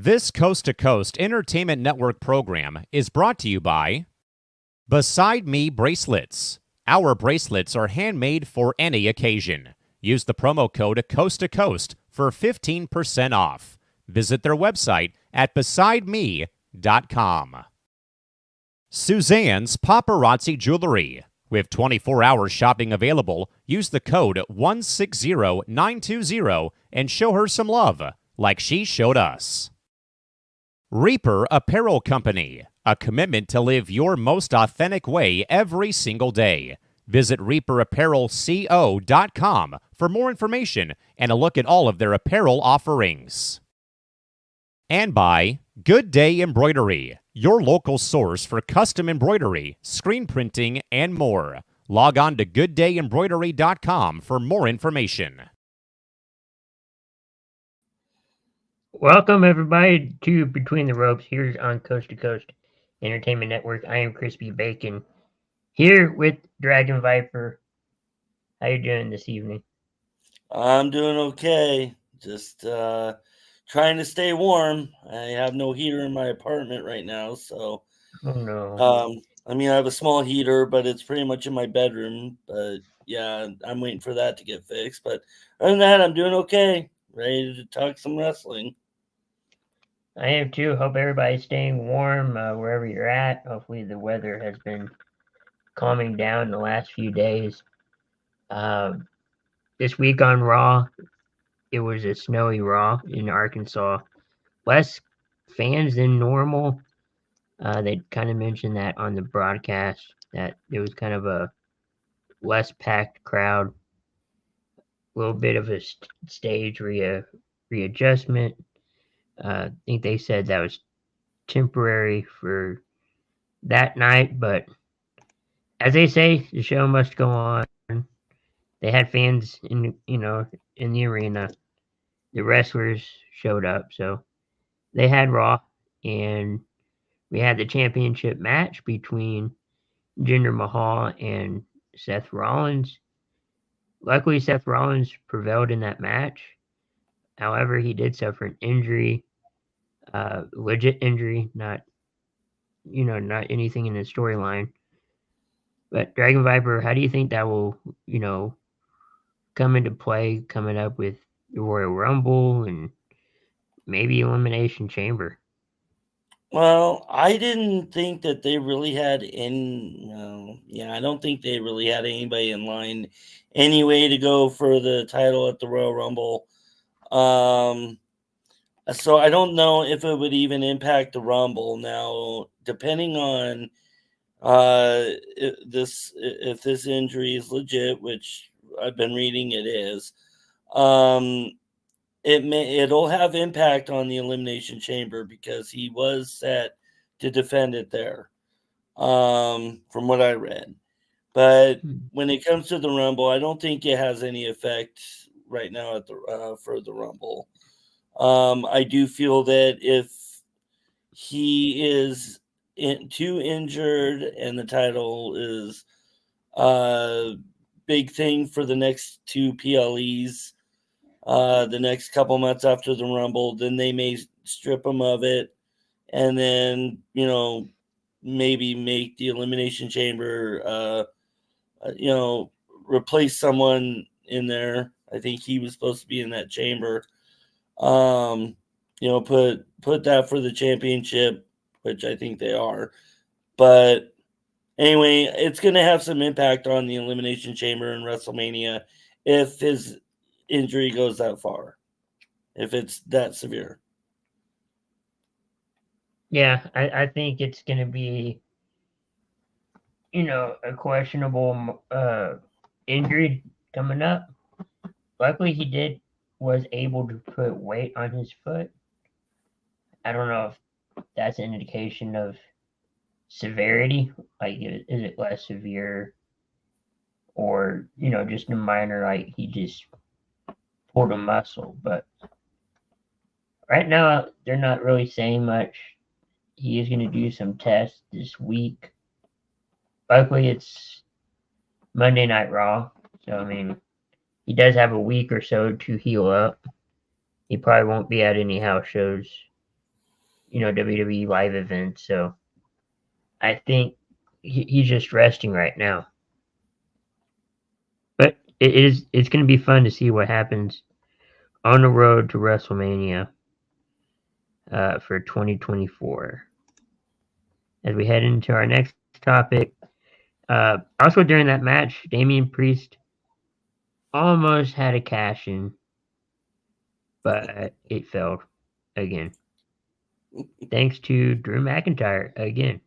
This Coast to Coast Entertainment Network program is brought to you by Beside Me Bracelets. Our bracelets are handmade for any occasion. Use the promo code Coast to Coast for 15% off. Visit their website at besideme.com. Suzanne's Paparazzi Jewelry. With 24-hour shopping available, use the code 160920 and show her some love, like she showed us. Reaper Apparel Company, a commitment to live your most authentic way every single day. Visit reaperapparelco.com for more information and a look at all of their apparel offerings. And by Good Day Embroidery, your local source for custom embroidery, screen printing, and more. Log on to gooddayembroidery.com for more information. Welcome, everybody, to Between the Ropes here on Coast to Coast Entertainment Network. I am Crispy Bacon, here with Dragon Viper. How you doing this evening? I'm doing okay. Just trying to stay warm. I have no heater in my apartment right now, so Oh, no. I mean, I have a small heater, but it's pretty much in my bedroom. But yeah, I'm waiting for that to get fixed. But other than that, I'm doing okay. Ready to talk some wrestling. I am too. Hope everybody's staying warm wherever you're at. Hopefully the weather has been calming down the last few days. This week on Raw, it was a snowy Raw in Arkansas. Less fans than normal. They kind of mentioned that on the broadcast, that it was kind of a less packed crowd. A little bit of a stage readjustment. I think they said that was temporary for that night, but as they say, the show must go on. They had fans in the arena. The wrestlers showed up, so they had Raw, and we had the championship match between Jinder Mahal and Seth Rollins. Luckily, Seth Rollins prevailed in that match. However, he did suffer an injury, legit injury, not anything in the storyline. But Dragon Viper, how do you think that will, come into play coming up with the Royal Rumble and maybe Elimination Chamber? Well, I didn't think that they really had I don't think they really had anybody in line anyway to go for the title at the Royal Rumble. So I don't know if it would even impact the Rumble now, depending on if this injury is legit, which I've been reading it is. It'll have impact on the Elimination Chamber because he was set to defend it there, from what I read. But when it comes to the Rumble, I don't think it has any effect right now at the for the Rumble. I do feel that if he is too injured and the title is a big thing for the next two PLEs, the next couple months after the Rumble, then they may strip him of it and then, maybe make the Elimination Chamber, replace someone in there. I think he was supposed to be in that chamber. Put that for the championship, which I think they are. But anyway, it's going to have some impact on the Elimination Chamber in WrestleMania if his injury goes that far, if it's that severe. Yeah, I think it's going to be, a questionable injury coming up. Luckily, he was able to put weight on his foot. I don't know if that's an indication of severity. Like, is it less severe, or just a minor, like he just pulled a muscle? But right now, they're not really saying much. He is going to do some tests this week. Luckily, it's Monday Night Raw, so I mean, he does have a week or so to heal up. He probably won't be at any house shows WWE live events. So I think he's just resting right now. But it's going to be fun to see what happens on the road to WrestleMania for 2024. As we head into our next topic, also during that match, Damian Priest almost had a cash in, but it failed again. Thanks to Drew McIntyre again.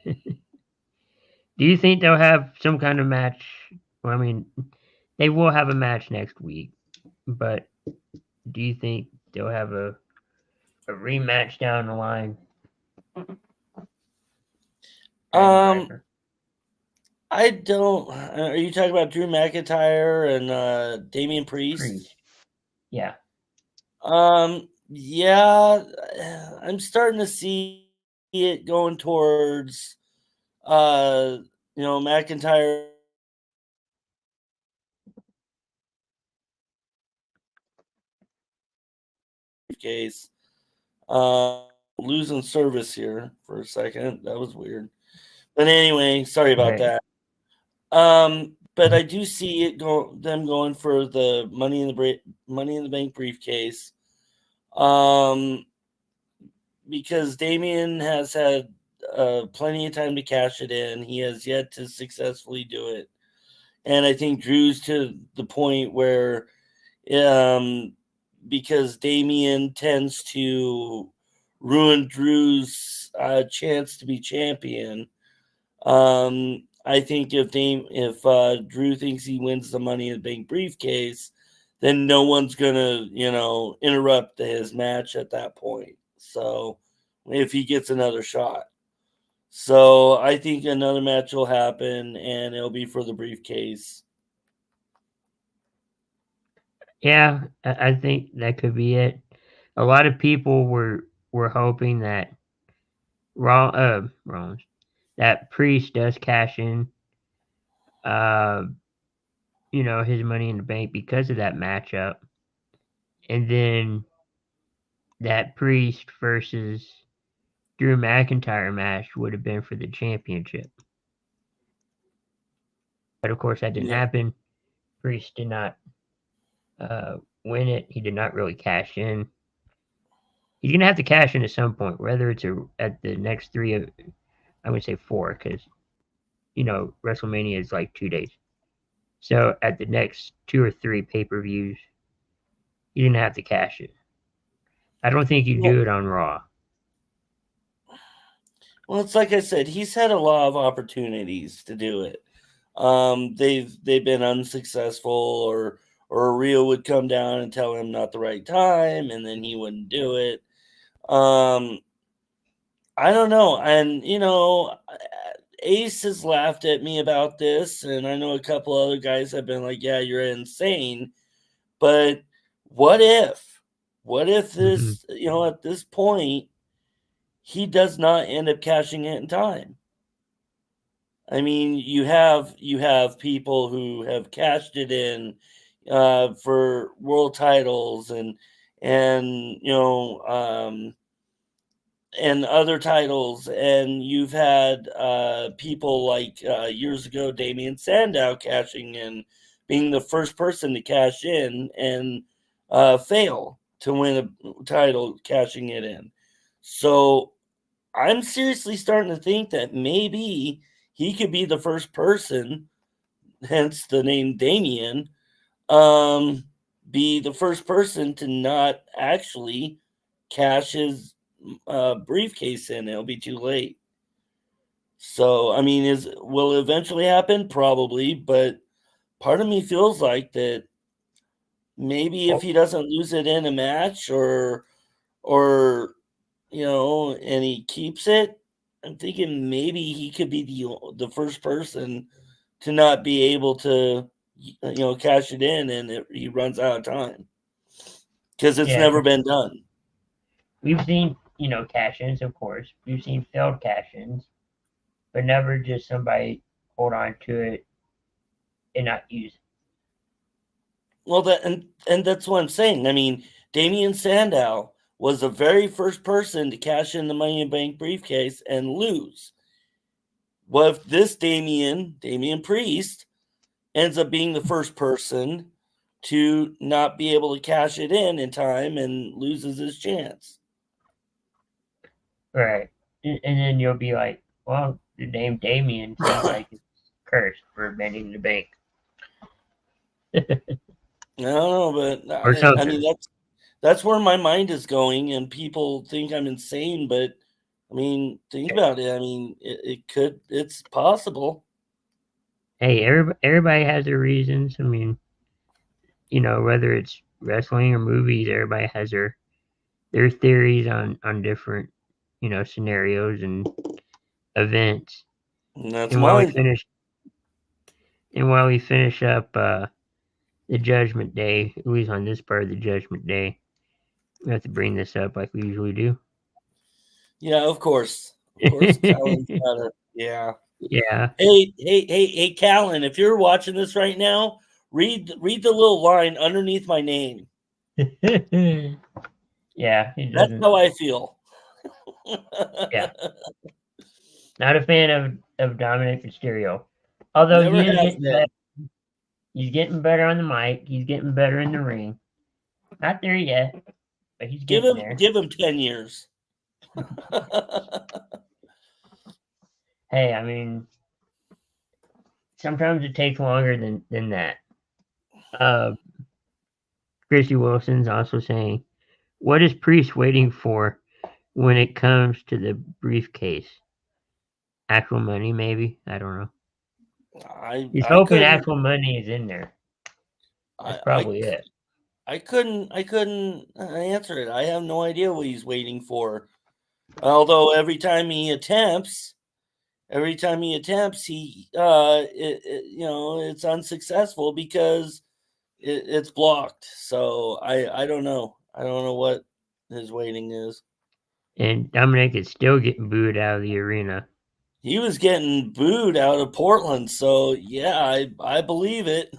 Do you think they'll have some kind of match? Well, I mean, they will have a match next week, but do you think they'll have a rematch down the line? I don't. Are you talking about Drew McIntyre and Damian Priest? Yeah. Yeah, I'm starting to see it going towards, McIntyre. Case, losing service here for a second. That was weird. But anyway, sorry about that. But I do see it them going for the Money in the Bank briefcase. Because Damian has had plenty of time to cash it in. He has yet to successfully do it. And I think Drew's to the point where because Damian tends to ruin Drew's chance to be champion. I think if Drew thinks he wins the Money in the Bank briefcase, then no one's gonna, interrupt his match at that point. So if he gets another shot. So I think another match will happen and it'll be for the briefcase. Yeah, I think that could be it. A lot of people were hoping that Rollins, that Priest does cash in, his Money in the Bank because of that matchup, and then that Priest versus Drew McIntyre match would have been for the championship. But of course, that didn't happen. Priest did not win it. He did not really cash in. He's gonna have to cash in at some point, whether it's at the next three. I would say 4, because WrestleMania is like 2 days. So at the next 2 or 3 pay-per-views, he didn't have to cash it. I don't think you do it on Raw. Well, it's like I said, he's had a lot of opportunities to do it. They've been unsuccessful, or Rio would come down and tell him not the right time, and then he wouldn't do it. I don't know. And, Ace has laughed at me about this, and I know a couple other guys have been like, yeah, you're insane. But what if this, at this point, he does not end up cashing it in time? I mean, you have people who have cashed it in for world titles and and other titles, and you've had people like years ago, Damien Sandow cashing in, being the first person to cash in and fail to win a title, cashing it in. So I'm seriously starting to think that maybe he could be the first person, hence the name Damien, be the first person to not actually cash his briefcase in. It'll be too late. So, I mean, will it eventually happen? Probably, but part of me feels like that maybe if he doesn't lose it in a match or and he keeps it, I'm thinking maybe he could be the first person to not be able to cash it in, and he runs out of time because it's never been done. We've seen cash-ins, of course. We've seen failed cash-ins, but never just somebody hold on to it and not use it. Well, and that's what I'm saying. I mean, Damien Sandow was the very first person to cash in the Money in the Bank briefcase and lose. What if this Damian Priest, ends up being the first person to not be able to cash it in time and loses his chance? Right. And then you'll be like, well, the name Damien seems like it's cursed for Money in the Bank. I don't know, but Or I something. mean that's where my mind is going, and people think I'm insane, but I mean, think about it. I mean, it's possible. Hey, everybody has their reasons. I mean, you know, whether it's wrestling or movies, everybody has their theories on different, you know, scenarios and events. And that's And while we mine. finish up the Judgment Day, at least on this part of the Judgment Day, we have to bring this up like we usually do. Yeah, of course. Of course, Callan's got it. Yeah. Yeah. Hey, Callan, if you're watching this right now, read the little line underneath my name. Yeah, That's how I feel. Yeah. Not a fan of Dominic Mysterio. Although Never he is has getting been. better. He's getting better on the mic. He's getting better in the ring. Not there yet, but he's getting there. Give him 10 years. Hey, I mean, sometimes it takes longer than that. Chrissy Wilson's also saying, what is Priest waiting for when it comes to the briefcase? Actual money, maybe? I don't know. He's hoping actual money is in there. That's probably it. I couldn't answer it. I have no idea what he's waiting for. Although every time he attempts, he it's unsuccessful because it's blocked. So I don't know. I don't know what his waiting is. And Dominic is still getting booed out of the arena. He was getting booed out of Portland, so yeah, I believe it.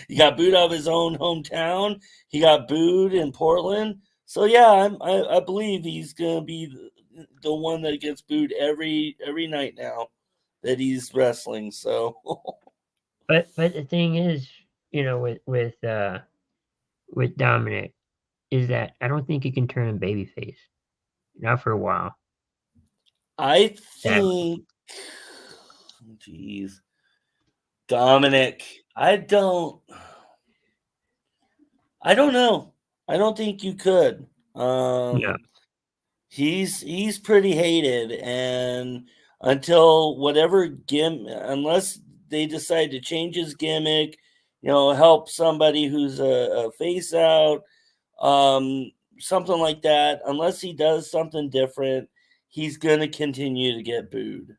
He got booed out of his own hometown. He got booed in Portland, so yeah, I believe he's gonna be the one that gets booed every night now that he's wrestling. So, but the thing is, you know, with Dominic, is that I don't think he can turn him babyface, not for a while. I think, geez, Dominic, I don't know. I don't think you could. Yeah. He's pretty hated, and until unless they decide to change his gimmick, help somebody who's a face out, something like that. Unless he does something different, he's gonna continue to get booed.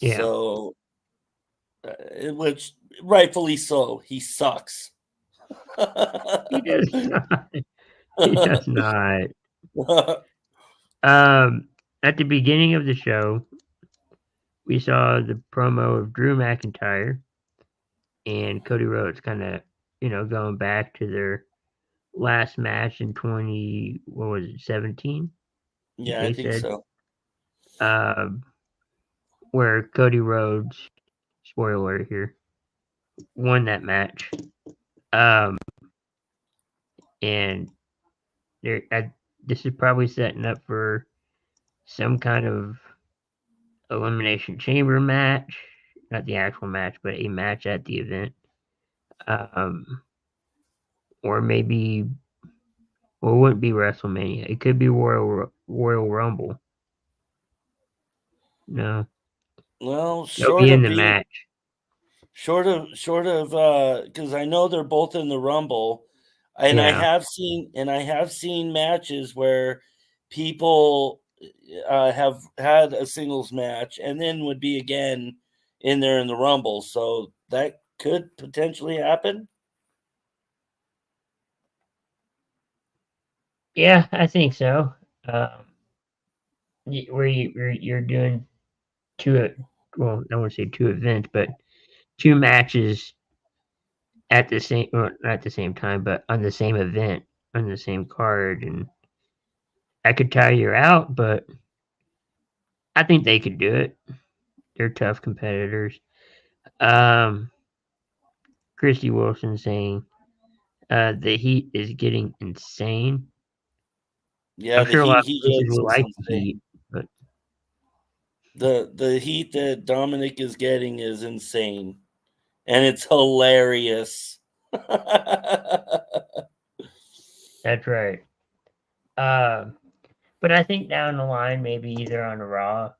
Yeah. So, which rightfully so. He sucks. He does not. He does not. At the beginning of the show, we saw the promo of Drew McIntyre and Cody Rhodes kind of, going back to their last match in 17? Yeah, I think so. Where Cody Rhodes, spoiler alert here, won that match. And this is probably setting up for some kind of Elimination Chamber match. Not the actual match, but a match at the event. Or maybe, well, it wouldn't be WrestleMania. It could be Royal Rumble. No. Well, They'll be in the match. Short of, because I know they're both in the Rumble, and Yeah. I have seen matches where people have had a singles match and then would be again in there in the Rumble, so that could potentially happen. Yeah, I think so. Where you're doing two, well, I won't say two events, but two matches at the same, well, not at the same time, but on the same event on the same card, and I could tire you out, but I think they could do it. They're tough competitors. Christy Wilson saying the Heat is getting insane. Yeah, I'm the sure a lot Heat of he places gets will is like the Heat, insane. but The heat that Dominic is getting is insane, and it's hilarious. that's right. But I think down the line, maybe either on a Raw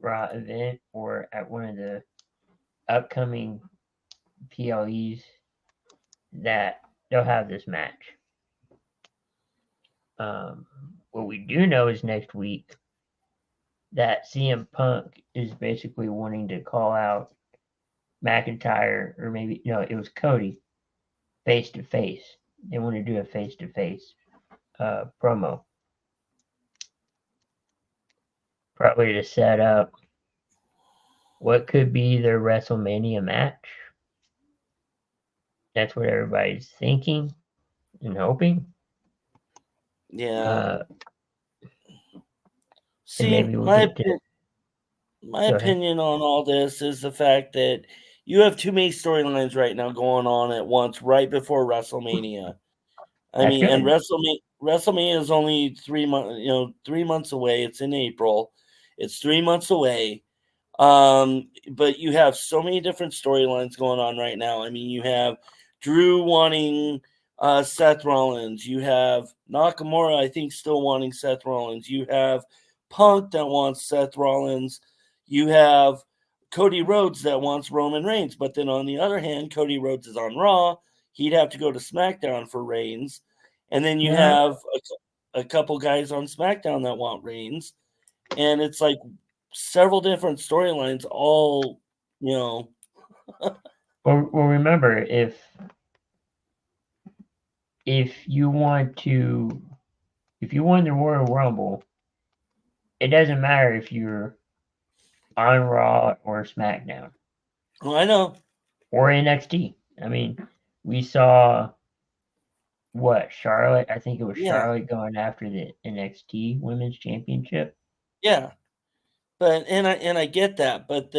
event or at one of the upcoming PLEs, that they'll have this match. What we do know is next week that CM Punk is basically wanting to call out McIntyre, or maybe no, it was Cody, face to face. They want to do a face to face promo, probably to set up what could be their WrestleMania match. That's what everybody's thinking and hoping. Yeah. And See, maybe we'll get to. my Go ahead. opinion on all this is the fact that you have too many storylines right now going on at once right before WrestleMania. I That's mean, and good. WrestleMania is only 3 months away. It's in April. It's 3 months away. But you have so many different storylines going on right now. I mean, you have Drew wanting Seth Rollins. You have Nakamura, I think, still wanting Seth Rollins. You have Punk that wants Seth Rollins. You have Cody Rhodes that wants Roman Reigns. But then on the other hand, Cody Rhodes is on Raw. He'd have to go to SmackDown for Reigns. And then you have a couple guys on SmackDown that want Reigns. And it's like several different storylines, all, Well, remember, if you want the Royal Rumble, it doesn't matter if you're on Raw or SmackDown. Oh, I know. Or NXT. I mean, we saw Charlotte. I think it was Charlotte going after the NXT Women's Championship. Yeah. But I get that, but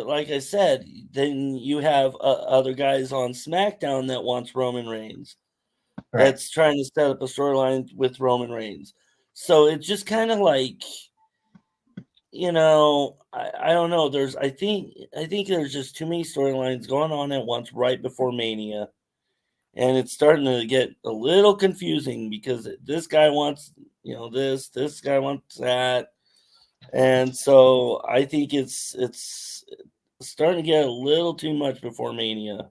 like I said, then you have other guys on SmackDown that wants Roman Reigns. Right. That's trying to set up a storyline with Roman Reigns. So it's just kind of like, I don't know. I think there's just too many storylines going on at once right before Mania. And it's starting to get a little confusing because this guy wants, this guy wants that. And so I think it's starting to get a little too much before Mania.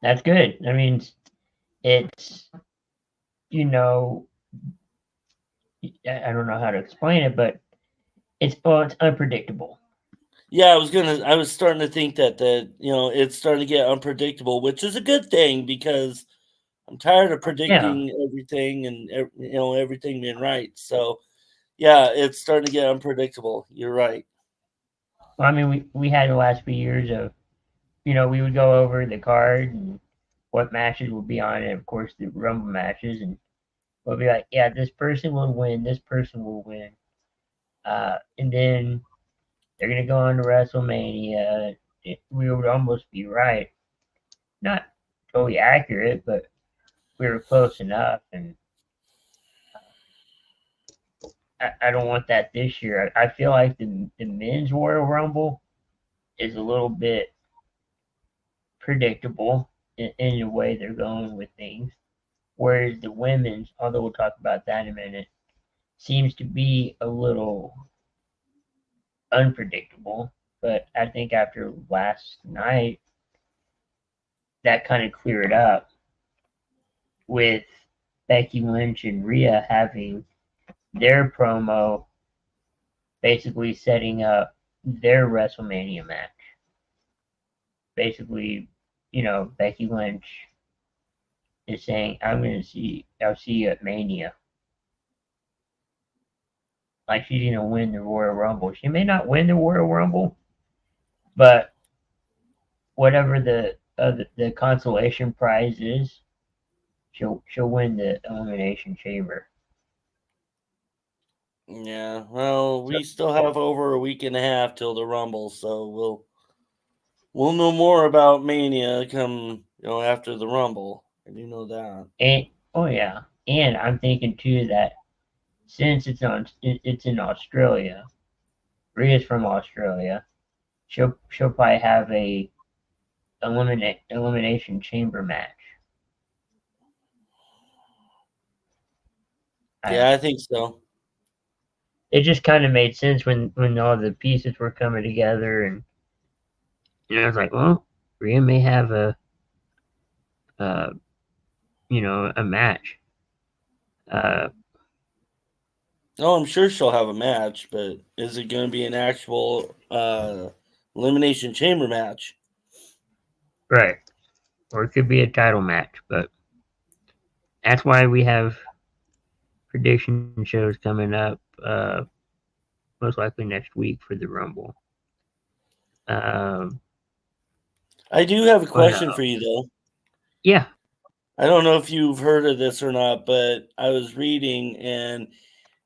That's good. I mean, it's, I don't know how to explain it, but it's unpredictable. Yeah, I was starting to think that it's starting to get unpredictable, which is a good thing because I'm tired of predicting everything and everything being right. So yeah, it's starting to get unpredictable. You're right. Well, I mean, we had the last few years of, we would go over the card and what matches would be on it. Of course, the Rumble matches, and we'll be like, yeah, this person will win. This person will win. And then they're going to go on to WrestleMania. We would almost be right. Not totally accurate, but we were close enough. And I don't want that this year. I feel like the men's Royal Rumble is a little bit predictable in the way they're going with things. Whereas the women's, although we'll talk about that in a minute, seems to be a little unpredictable. But I think after last night, that kind of cleared up with Becky Lynch and Rhea having their promo basically setting up their WrestleMania match. Basically, Becky Lynch is saying, I'll see you at Mania. Like she's going to win the Royal Rumble. She may not win the Royal Rumble, but whatever the consolation prize is, she'll win the Elimination Chamber. Yeah, well, we still have over a week and a half till the Rumble, so we'll know more about Mania come after the Rumble. I do know that. And oh yeah, and I'm thinking too that since it's in Australia, Rhea's from Australia, she'll probably have a elimination chamber match. Yeah, I think so. It just kind of made sense when all the pieces were coming together, and I was like, well, Rhea may have a match. Oh, I'm sure she'll have a match, but is it going to be an actual elimination chamber match? Right. Or it could be a title match, but that's why we have prediction shows coming up most likely next week for the Rumble. I do have a question for you, though. Yeah. I don't know if you've heard of this or not, but I was reading, and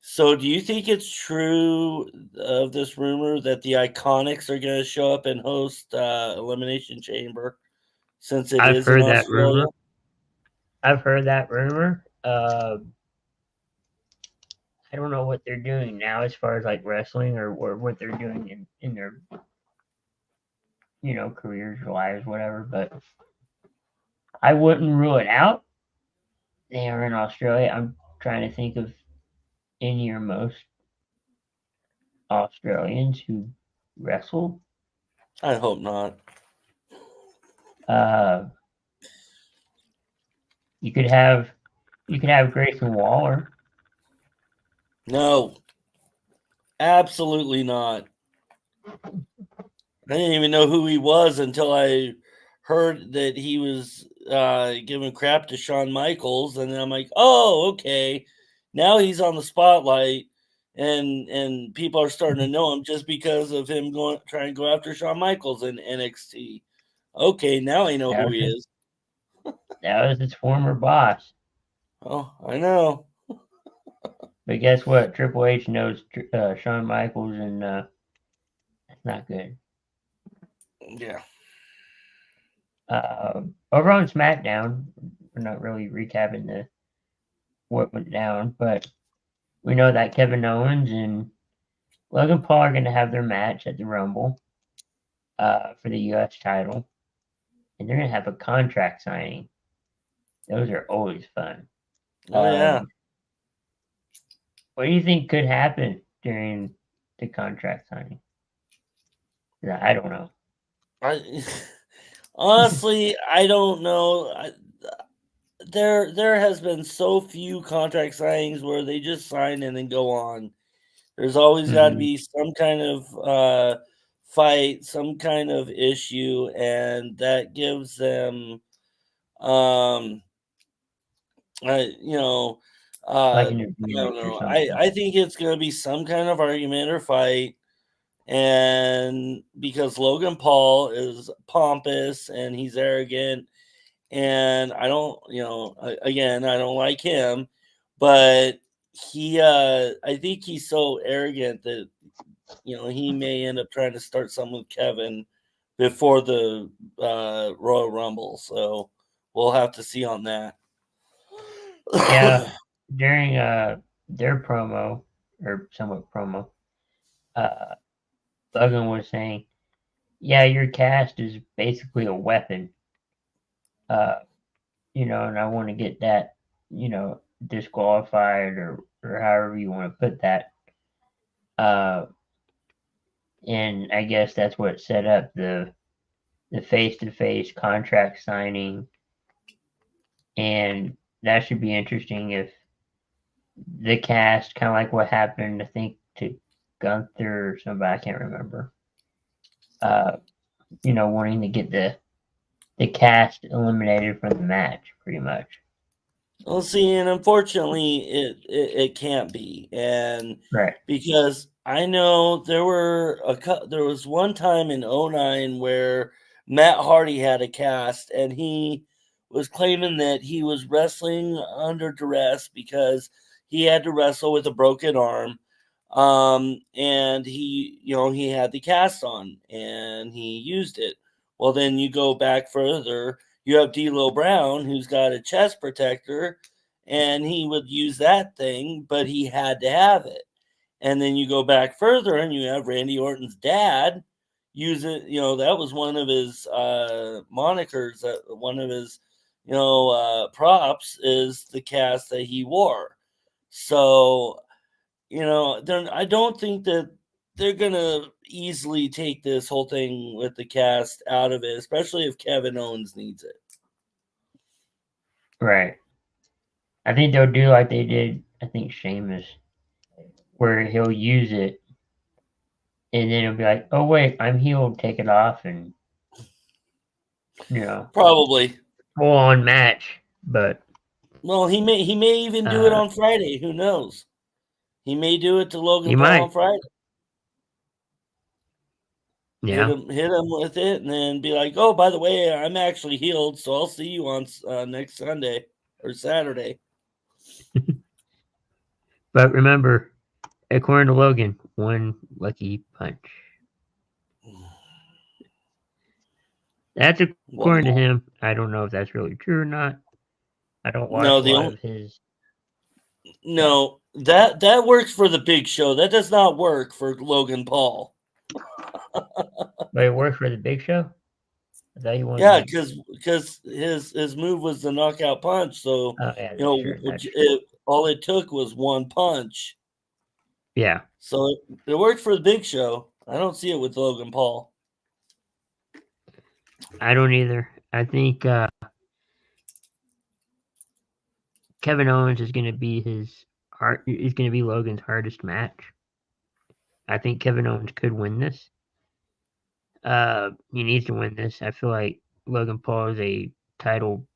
so do you think it's true of this rumor that the Iconics are going to show up and host Elimination Chamber since it is in Australia? I've heard that rumor. I don't know what they're doing now as far as like wrestling or what they're doing in their careers, lives, whatever, but I wouldn't rule it out. They are in Australia. I'm trying to think of any or most Australians who wrestle. I hope not. You could have Grayson Waller. No, absolutely not. I didn't even know who he was until I heard that he was giving crap to Shawn Michaels, and then I'm like, oh, okay. Now he's on the spotlight, and people are starting to know him just because of him trying to go after Shawn Michaels in NXT. Okay, now I know who he is. That was his former boss. Oh, I know. But guess what? Triple H knows Shawn Michaels, and that's not good. Yeah. Over on SmackDown, we're not really recapping what went down, but we know that Kevin Owens and Logan Paul are going to have their match at the Rumble for the U.S. title, and they're going to have a contract signing. Those are always fun. Oh, yeah. What do you think could happen during the contract signing? I don't know. Honestly, I don't know. There has been so few contract signings where they just sign and then go on. There's always got to be some kind of fight, some kind of issue, and that gives them, I don't know. I think it's going to be some kind of argument or fight. And because Logan Paul is pompous and he's arrogant, and I don't, again, I don't like him, but I think he's so arrogant that, he may end up trying to start something with Kevin before the Royal Rumble. So we'll have to see on that. Yeah, during their promo, or somewhat promo, Logan was saying, yeah, your cast is basically a weapon. And I want to get that, disqualified or however you want to put that. And I guess that's what set up the face-to-face contract signing. And that should be interesting if the cast, kind of like what happened, I think, to Gunther or somebody, I can't remember, wanting to get the cast eliminated from the match, pretty much. Well, see, and unfortunately, it can't be, and right, because I know there was one time in 2009 where Matt Hardy had a cast, and he was claiming that he was wrestling under duress because he had to wrestle with a broken arm. And he had the cast on and he used it. Well, then you go back further, you have D'Lo Brown, who's got a chest protector, and he would use that thing, but he had to have it. And then you go back further and you have Randy Orton's dad use it. That was one of his monikers, one of his, props is the cast that he wore. So, I don't think that they're going to easily take this whole thing with the cast out of it, especially if Kevin Owens needs it. Right. I think they'll do like they did, I think, Sheamus, where he'll use it and then he'll be like, oh, wait, I'm healed, take it off, and, Probably. full on match. But, well, he may even do it on Friday. Who knows? He may do it to Logan Paul on Friday. Yeah. Hit him with it and then be like, oh, by the way, I'm actually healed, so I'll see you on next Sunday or Saturday. But remember, according to Logan, one lucky punch. That's according to him. I don't know if that's really true or not. I don't watch a lot of his. No, that works for the Big Show. That does not work for Logan Paul. But it worked for the Big Show? Is that you want? Yeah, because his move was the knockout punch. So all it took was one punch. Yeah. So it worked for the Big Show. I don't see it with Logan Paul. I don't either. I think Kevin Owens is going to be is going to be Logan's hardest match. I think Kevin Owens could win this. He needs to win this. I feel like Logan Paul is a title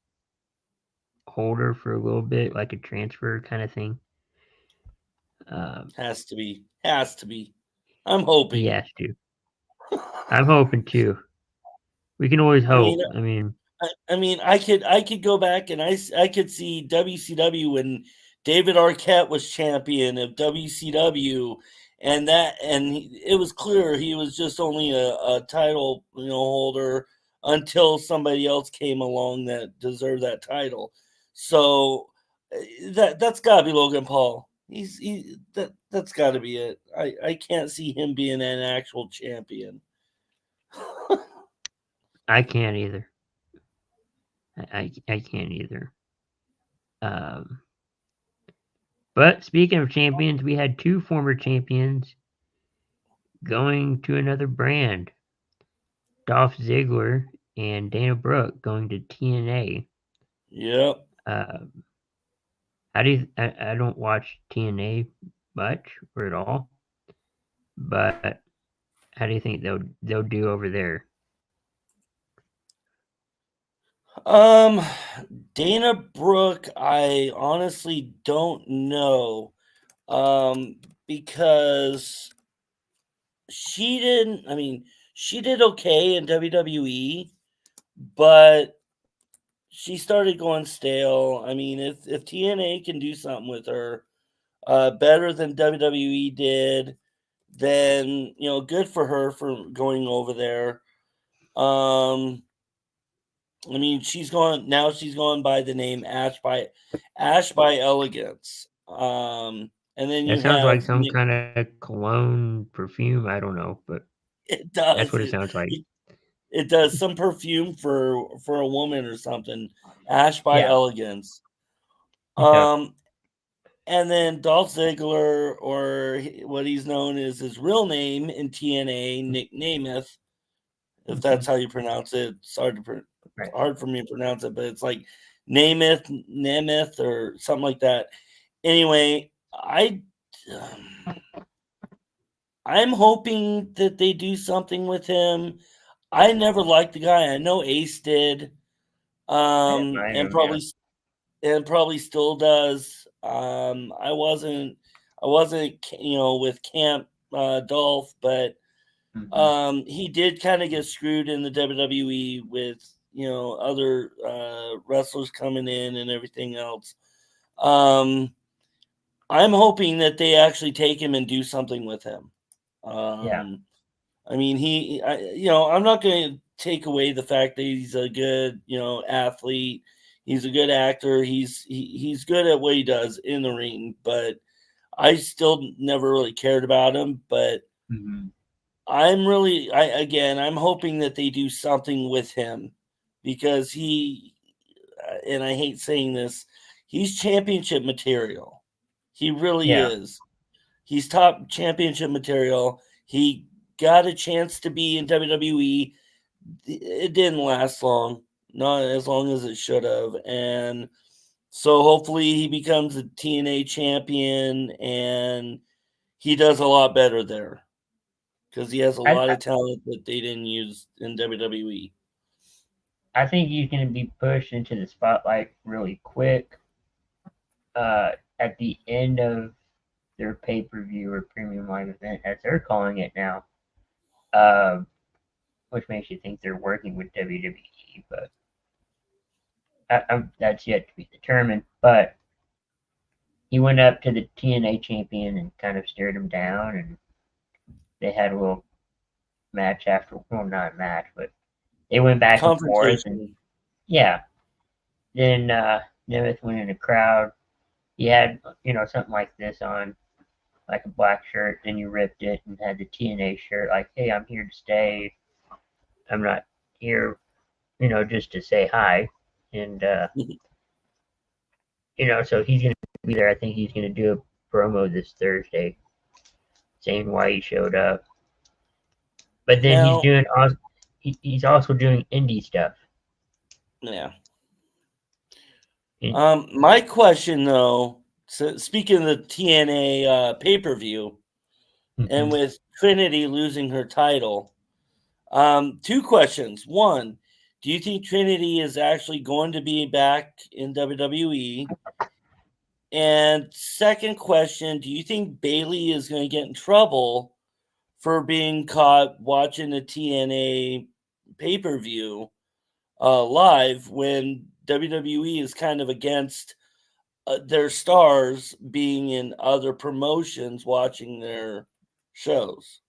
holder for a little bit, like a transfer kind of thing. Has to be. I'm hoping. He has to. I'm hoping too. We can always hope. I mean, I could go back and I could see WCW when David Arquette was champion of WCW, and it was clear he was just only a title holder until somebody else came along that deserved that title. So that's got to be Logan Paul. That's got to be it. I can't see him being an actual champion. I can't either. I can't either. But speaking of champions, we had two former champions going to another brand. Dolph Ziggler and Dana Brooke going to TNA. Yep. I don't watch TNA much or at all, but how do you think they'll do over there? Dana Brooke, I honestly don't know, because she did okay in WWE, but she started going stale. I mean, if TNA can do something with her, better than WWE did, then good for her for going over there. I mean, she's going by the name Ash by Elegance. And then that sounds like some kind of cologne perfume. I don't know, but it does. That's what it sounds like. It does some perfume for a woman or something. Ash by Elegance. And then Dolph Ziggler, or what he's known as his real name in TNA, Nick Nemeth, if that's how you pronounce it. It's hard for me to pronounce it, but it's like Nemeth or something like that. Anyway, I'm hoping that they do something with him. I never liked the guy. I know Ace did, and probably still does. I wasn't with Camp Dolph, but he did kind of get screwed in the WWE with other wrestlers coming in and everything else. I'm hoping that they actually take him and do something with him. Yeah. I mean, I'm not going to take away the fact that he's a good, athlete. He's a good actor. He's good at what he does in the ring, but I still never really cared about him. But I'm hoping that they do something with him, because and I hate saying this, he's championship material. He really is. He's top championship material. He got a chance to be in WWE. It didn't last long, not as long as it should have. And so hopefully he becomes a TNA champion and he does a lot better there, because he has a lot of talent that they didn't use in WWE. I think he's going to be pushed into the spotlight really quick at the end of their pay-per-view or premium live event, as they're calling it now, which makes you think they're working with WWE, but that's yet to be determined. But he went up to the TNA champion and kind of stared him down, and they had a little match after. Well, not a match, but they went back and forth, and then Nemeth went in the crowd. He had something like this on, like a black shirt, then you ripped it and had the TNA shirt, like, hey, I'm here to stay. I'm not here, just to say hi. And, so he's going to be there. I think he's going to do a promo this Thursday saying why he showed up. But then he's also doing indie stuff. Yeah. My question, though, so speaking of the TNA pay-per-view, and with Trinity losing her title, 2 questions. One, do you think Trinity is actually going to be back in WWE? And second question, do you think Bayley is going to get in trouble for being caught watching the TNA pay-per-view live, when WWE is kind of against their stars being in other promotions watching their shows?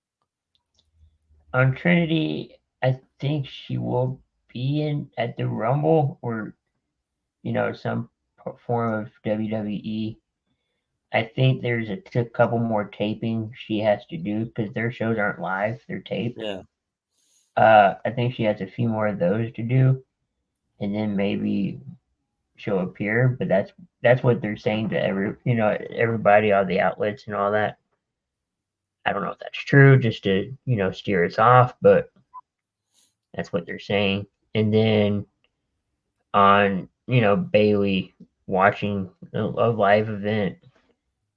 On Trinity, I think she will be at the Rumble, or some form of WWE. I think there's a couple more taping she has to do, because their shows aren't live; they're taped. Yeah. I think she has a few more of those to do, and then maybe she'll appear. But that's what they're saying to everybody, all the outlets and all that. I don't know if that's true, just to steer us off, but that's what they're saying. And then on Bayley watching a live event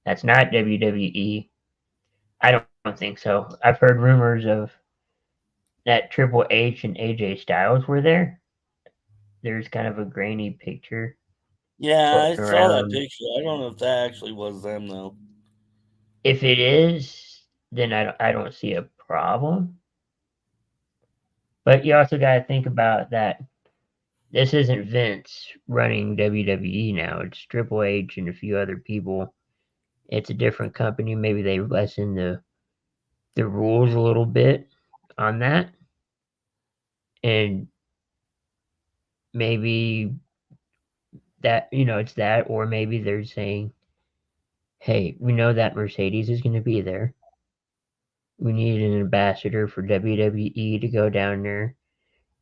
that's not WWE, I don't think so. I've heard rumors of that Triple H and AJ Styles were there. There's kind of a grainy picture. Yeah, I saw that picture. I don't know if that actually was them, though. If it is, then I don't see a problem. But you also got to think about that this isn't Vince running WWE now. It's Triple H and a few other people. It's a different company. Maybe they lessen the rules a little bit on that. And maybe that, it's that, or maybe they're saying, hey, we know that Mercedes is going to be there. We need an ambassador for WWE to go down there.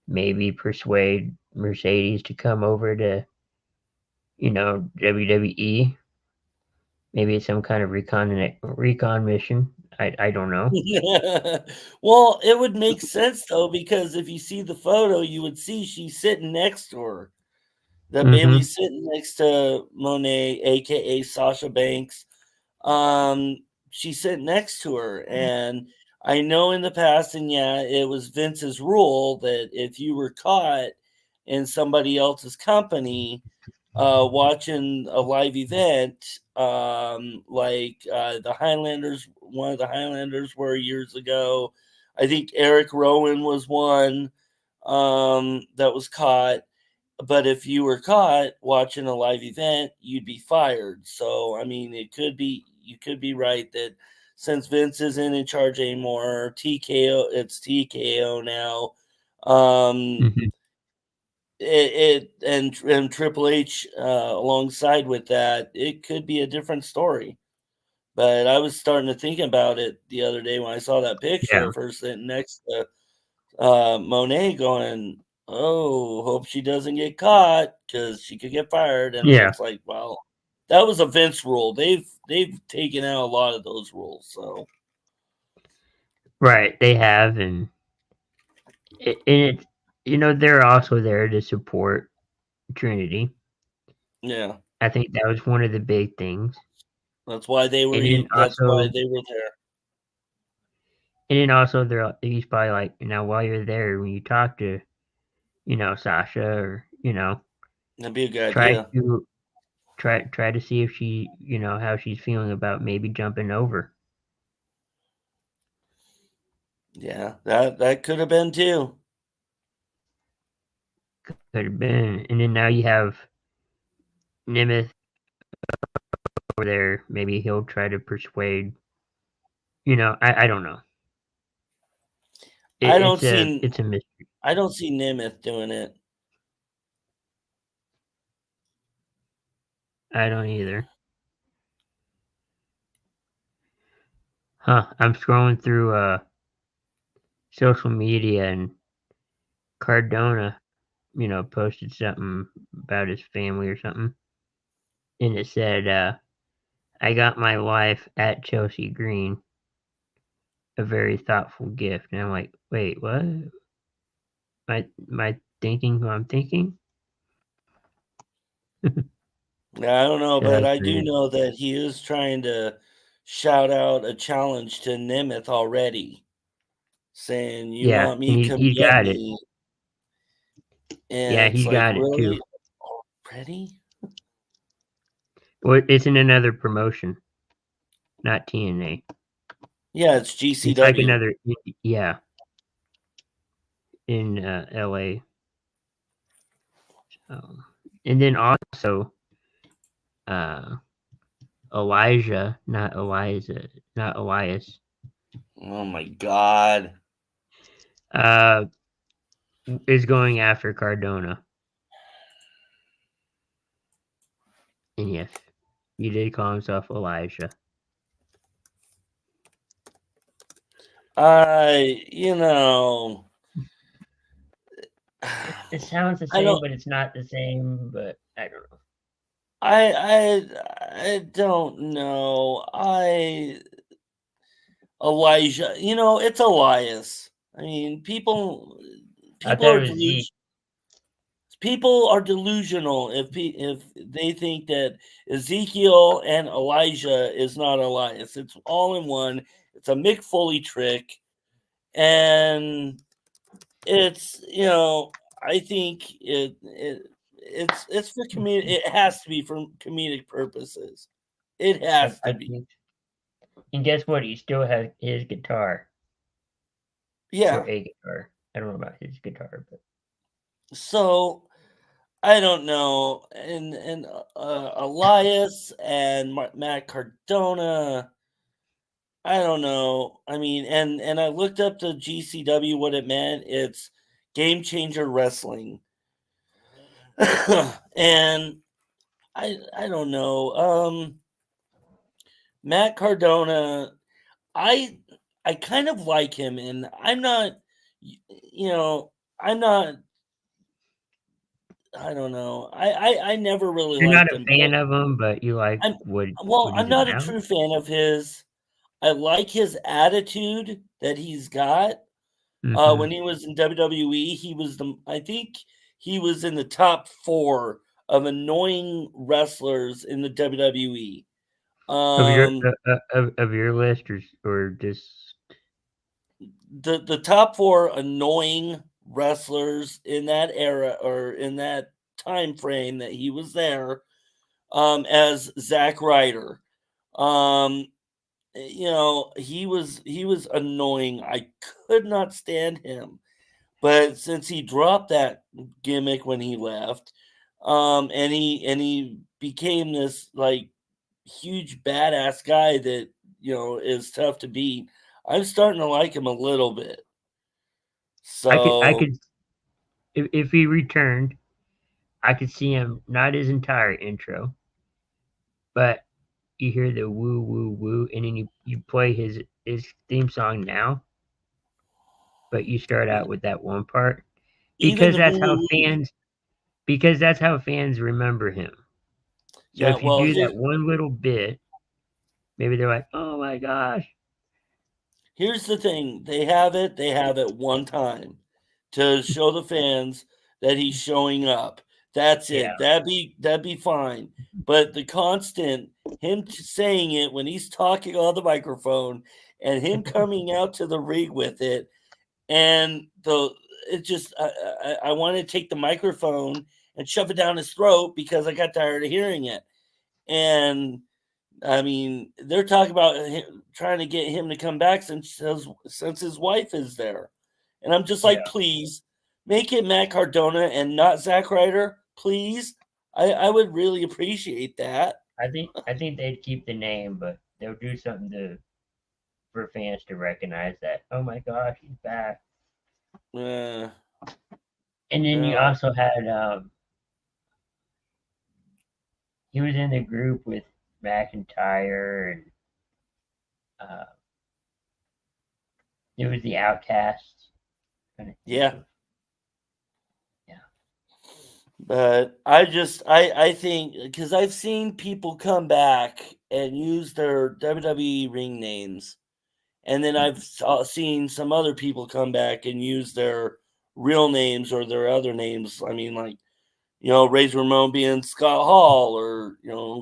Maybe persuade Mercedes to come over to, WWE. Maybe it's some kind of recon mission. I don't know. Well, it would make sense, though, because if you see the photo, you would see she's sitting next to her. That Bayley's sitting next to Monet, aka Sasha Banks. She's sitting next to her, and I know in the past, and it was Vince's rule that if you were caught in somebody else's company watching a live event, like the Highlanders, one of the Highlanders were years ago. I think Eric Rowan was one. that was caught. But if you were caught watching a live event, you'd be fired. So, I mean, you could be right that since Vince isn't in charge anymore, it's TKO now. Mhm. And Triple H alongside with that, it could be a different story. But I was starting to think about it the other day when I saw that picture Yeah. of her sitting next to Monet, going, "Oh, hope she doesn't get caught because she could get fired." And Yeah. it's like, well, that was a Vince rule. They've taken out a lot of those rules. So Right. They have, and it's they're also there to support Trinity. yeah, I think that was one of the big things. that's why they were. And then That's why also, they were there. he's probably like, while you're there, when you talk to, Sasha, or That'd be a good try idea. to try to see if she, how she's feeling about maybe jumping over. Yeah, that could have been too. Could have been. And then now you have Nemeth over there. Maybe he'll try to persuade. I don't know. I don't It's a see. it's a mystery. I don't see Nemeth doing it. I don't either. Huh? I'm scrolling through social media, and Cardona, posted something about his family or something, and it said, "I got my wife at Chelsea Green a very thoughtful gift," and I'm like, "Wait, what? Am I thinking who I'm thinking?" Yeah, I don't know, So but that's I do weird. know that he is trying to shout out a challenge to Nemeth already, saying, "You Yeah, want and me? Come he's get got it. me." And Yeah, it's he's like, got it too. really? Already? Well, it's in another promotion, not TNA. Yeah, it's It's like GCW. another, yeah, in LA. And then also, uh, Elijah, not Eliza, not Elias, Oh my God. uh, is going after Cardona. And yes, he did call himself Elijah. You know, It sounds the I same, don't, but it's not the same. But I don't know. I don't know. Elijah, it's Elias. I mean, I people thought it are was Zeke. delusional if they think that Ezekiel and Elijah is not Elias. It's all in one. It's a Mick Foley trick, and it's I think it's for comedic. It has to be for comedic purposes. It has I to be. think. And guess what? He still has his guitar, Yeah. or a guitar. I don't know about his guitar, but So I don't know, and Elias and Matt Cardona. I don't know. I mean, and I looked up the GCW what it meant. It's Game Changer Wrestling, and I don't know. Matt Cardona, I I kind of like him, and I'm not. I'm not. I don't know. I never really you're not liked a him, but fan of him, but you like I'm what I'm he's not a about. true fan of his. I like his attitude that he's got. Hmm. When he was in WWE, I think he was in the top 4 of annoying wrestlers in the WWE. Um, Of your list, or just the top 4 annoying wrestlers in that era or in that time frame that he was there, as Zack Ryder. Um, he was annoying. I could not stand him. But since he dropped that gimmick when he left, and he became this like huge badass guy that is tough to beat, I'm starting to like him a little bit. I So could, if he returned, I could see him not his entire intro, but you hear the woo woo woo, and then you play his theme song now, but you start out with that one part even because the that's woo how woo woo. fans remember him. So Yeah, if you well, do that one little bit, maybe they're like, "Oh my gosh!" here's the thing: they have it one time to show the fans that he's showing up. That's Yeah, it. That'd be fine. But the constant saying it when he's talking on the microphone and him coming out to the ring with it, and it just I want to take the microphone and shove it down his throat because I got tired of hearing it. And I mean, they're talking about trying to get him to come back since his wife is there, and I'm just like, yeah. please make it Matt Cardona and not Zack Ryder, please. I would really appreciate that. I think they'd keep the name, but they'll do something for fans to recognize that. Oh my gosh, he's back! Uh, And then you no. also had he was in the group with McIntyre, and it was the Outcasts. Yeah. Yeah. But I think because I've seen people come back and use their WWE ring names, and then I've seen some other people come back and use their real names or their other names. I mean, like Razor Ramon being Scott Hall, or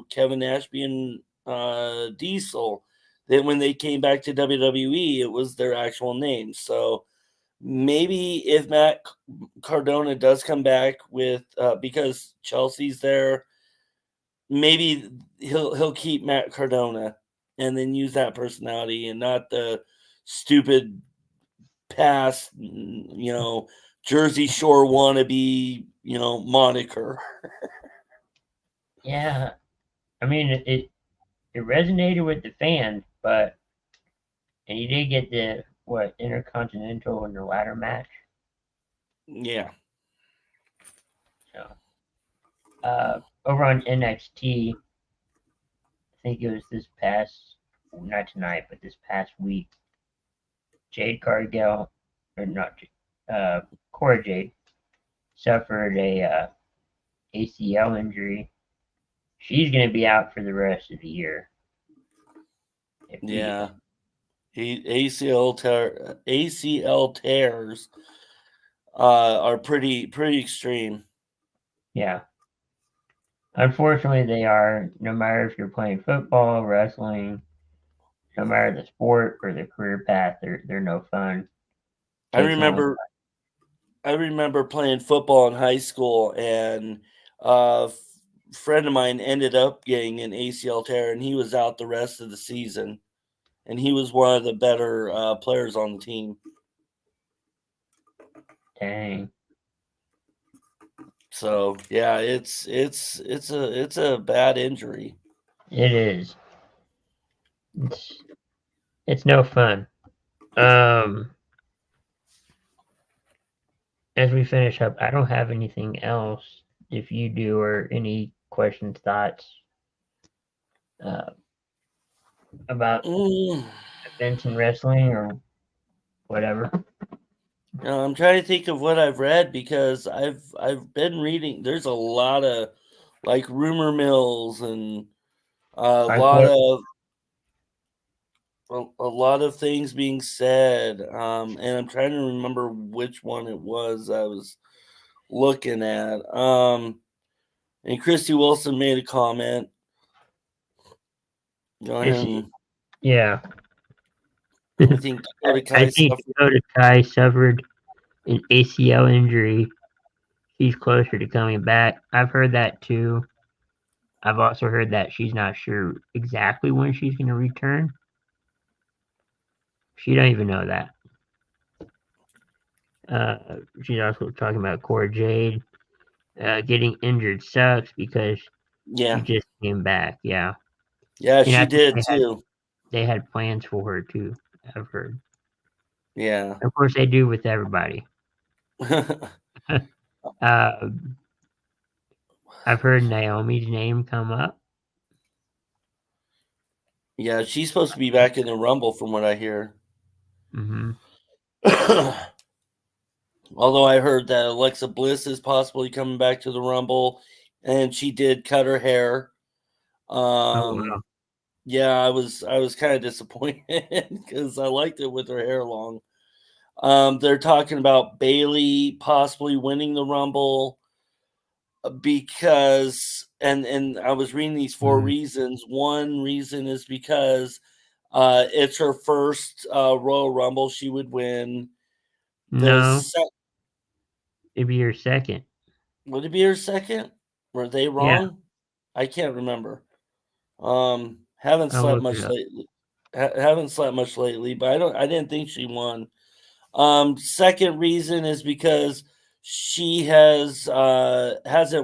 Kevin Nash being Diesel. Then when they came back to WWE, it was their actual names. So maybe if Matt Cardona does come back with because Chelsea's there, maybe he'll keep Matt Cardona and then use that personality and not the stupid past Jersey Shore wannabe moniker. Yeah, I mean it resonated with the fans, and you did get the Intercontinental in the ladder match. Yeah. So over on NXT, I think it was not tonight, but this past week, Jade Cargill, or not, Cora Jade, suffered a ACL injury. She's going to be out for the rest of the year. Yeah. ACL tears are pretty extreme. Yeah. Unfortunately, they are. No matter if you're playing football, wrestling, no matter the sport or the career path, they're no fun. I remember playing football in high school, and a friend of mine ended up getting an ACL tear, and he was out the rest of the season. And he was one of the better players on the team. Dang. So yeah, it's a bad injury. It is. It's no fun. As we finish up, I don't have anything else. If you do, or any questions, thoughts about events in wrestling or whatever. I'm trying to think of what I've read because I've been reading. There's a lot of like rumor mills and a Like lot what? of a lot of things being said. And I'm trying to remember which one it was I was looking at. And Christy Wilson made a comment. Go ahead. Yeah. I think Dakota Kai Dakota Kai suffered an ACL injury. She's closer to coming back. I've heard that too. I've also heard that she's not sure exactly when she's going to return. She don't even know that. She's also talking about Cora Jade. Getting injured sucks because she Yeah. just came back. Yeah. Yeah, And I she think did too. they had plans for her too, I've heard. Yeah. Of course, they do with everybody. Uh, I've heard Naomi's name come up. Yeah, she's supposed to be back in the Rumble from what I hear. Mm-hmm. Although I heard that Alexa Bliss is possibly coming back to the Rumble, and she did cut her hair. Oh, wow. Yeah, I was kind of disappointed because I liked it with her hair long. They're talking about Bailey possibly winning the Rumble because, and I was reading these 4 reasons. One reason is because it's her first Royal Rumble she would win. No, it'd be your second. Would it be her second? Were they wrong? I can't remember. Haven't slept much lately. Haven't slept much lately, but I didn't think she won. Second reason is because she hasn't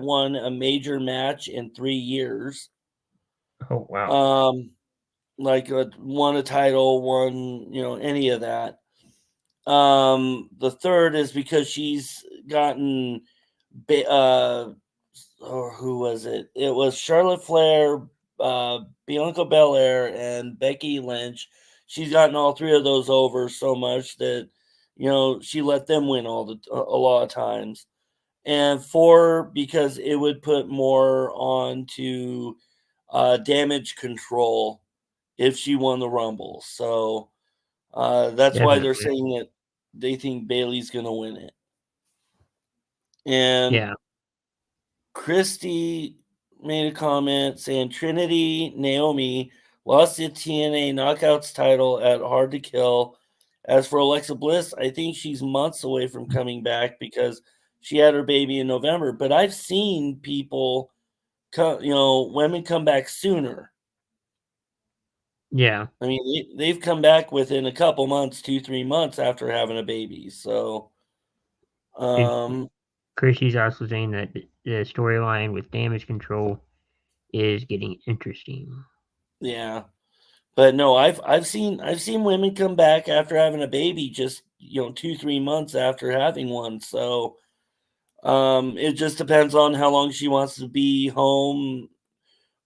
won a major match in 3 years. Oh, wow. Like won a title, won, any of that. The third is because she's gotten who was it? It was Charlotte Flair, Bianca Belair, and Becky Lynch. She's gotten all 3 of those over so much that she let them win a lot of times. And 4, because it would put more on to Damage Control if she won the Rumble. So that's why they're saying that they think Bailey's going to win it. And Christy made a comment saying Trinity Naomi lost the TNA Knockouts title at Hard to Kill. As for Alexa Bliss, I think she's months away from coming back because she had her baby in November. But I've seen people, women come back sooner. Yeah. I mean, they've come back within a couple months, 2-3 months after having a baby. So, Chrissy's also saying that the storyline with Damage Control is getting interesting. Yeah. But no, I've seen women come back after having a baby just 2-3 months after having one. So it just depends on how long she wants to be home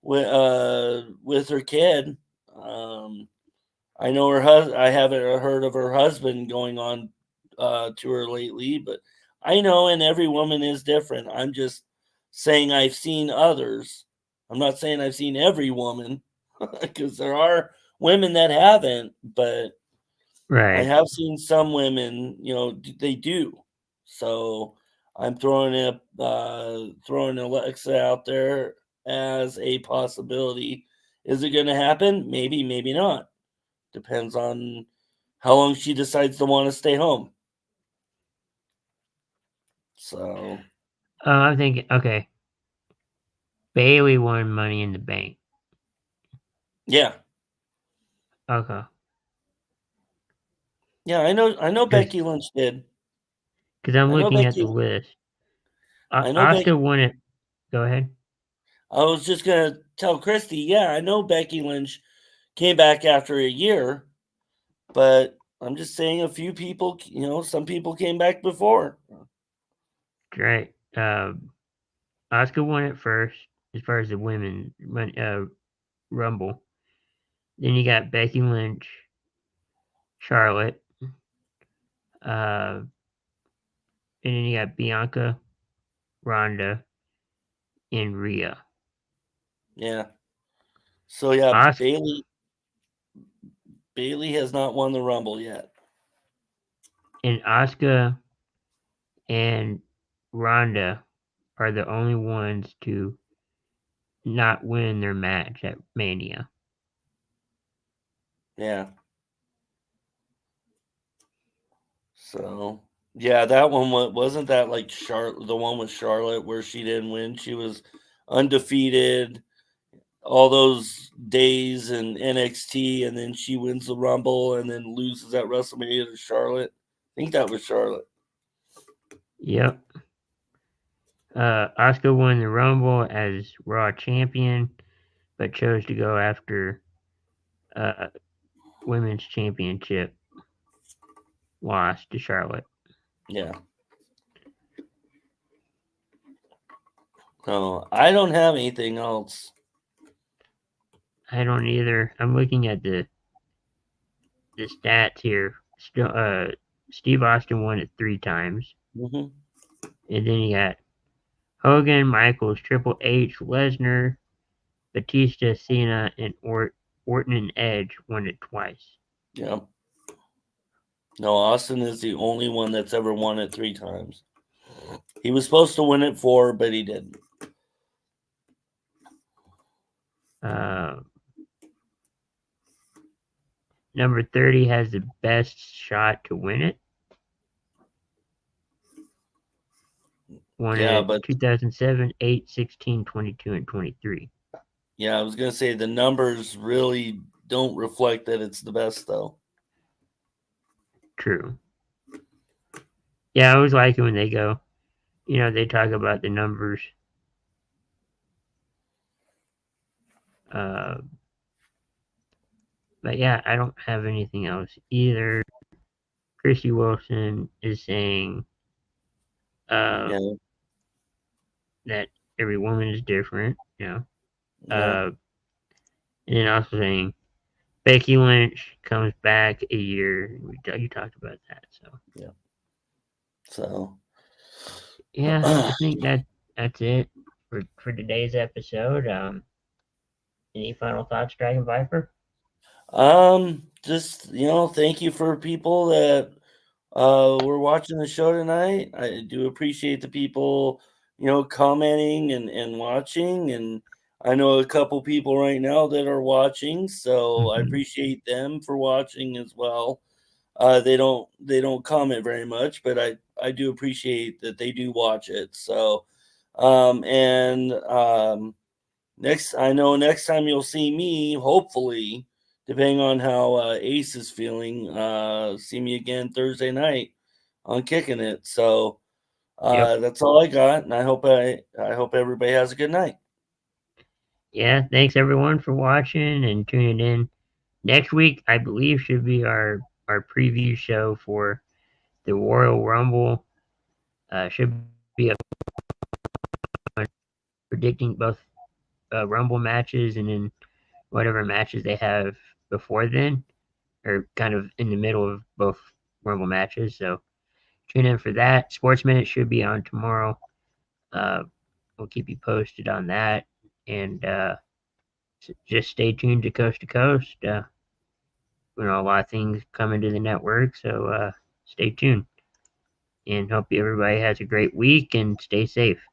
with her kid. I know I haven't heard of her husband going on to her lately, but I know, and every woman is different. I'm just saying I've seen others. I'm not saying I've seen every woman because there are women that haven't, but I have seen some women, they do. So I'm throwing Alexa out there as a possibility. Is it going to happen? Maybe, maybe not. Depends on how long she decides to want to stay home. So I'm thinking, okay. Bailey won Money in the Bank. Yeah. Okay. Yeah, I know Becky Lynch did. Because I'm looking at the list. Asuka won it. Go ahead. I was just going to tell Christy, yeah, I know Becky Lynch came back after a year, but I'm just saying a few people, some people came back before. Great. Asuka won it first as far as the women Rumble. Then you got Becky Lynch, Charlotte, and then you got Bianca, Ronda, and Rhea. Yeah. So yeah, Bailey has not won the Rumble yet. And Asuka and Ronda are the only ones to not win their match at Mania. Yeah. So yeah, that one wasn't that like the one with Charlotte where she didn't win. She was undefeated all those days in NXT, and then she wins the Rumble and then loses at WrestleMania to Charlotte. I think that was Charlotte. Yep. Asuka won the Rumble as Raw champion, but chose to go after Women's Championship loss to Charlotte. Yeah. So I don't have anything else. I don't either. I'm looking at the stats here. Steve Austin won it 3 times. Mm-hmm. And then you got Hogan, Michaels, Triple H, Lesnar, Batista, Cena, and Orton and Edge won it twice. Yeah. No, Austin is the only one that's ever won it 3 times. He was supposed to win it 4, but he didn't. Number 30 has the best shot to win it. Won it 2007, 8, 16, 22, and 23. Yeah, I was going to say the numbers really don't reflect that it's the best, though. True. Yeah, I always like it when they go, they talk about the numbers. But yeah, I don't have anything else either. Christy Wilson is saying that every woman is different, And then also saying Becky Lynch comes back a year. You talked about that, so yeah. So yeah, I think that's it for today's episode. Any final thoughts, Dragon Viper? Just thank you for people that were watching the show tonight. I do appreciate the people commenting and watching, and I know a couple people right now that are watching, so I appreciate them for watching as well. They don't comment very much, but I do appreciate that they do watch it. So next time you'll see me, hopefully, depending on how Ace is feeling, see me again Thursday night on Kicking It. So that's all I got, and I hope everybody has a good night. Yeah, thanks everyone for watching and tuning in. Next week, I believe, should be our preview show for the Royal Rumble. Should be predicting both Rumble matches and then whatever matches they have before then, or kind of in the middle of both Rumble matches. So tune in for that. Sports Minute should be on tomorrow. We'll keep you posted on that, and just stay tuned to Coast. A lot of things coming to the network, so stay tuned. And hope everybody has a great week and stay safe.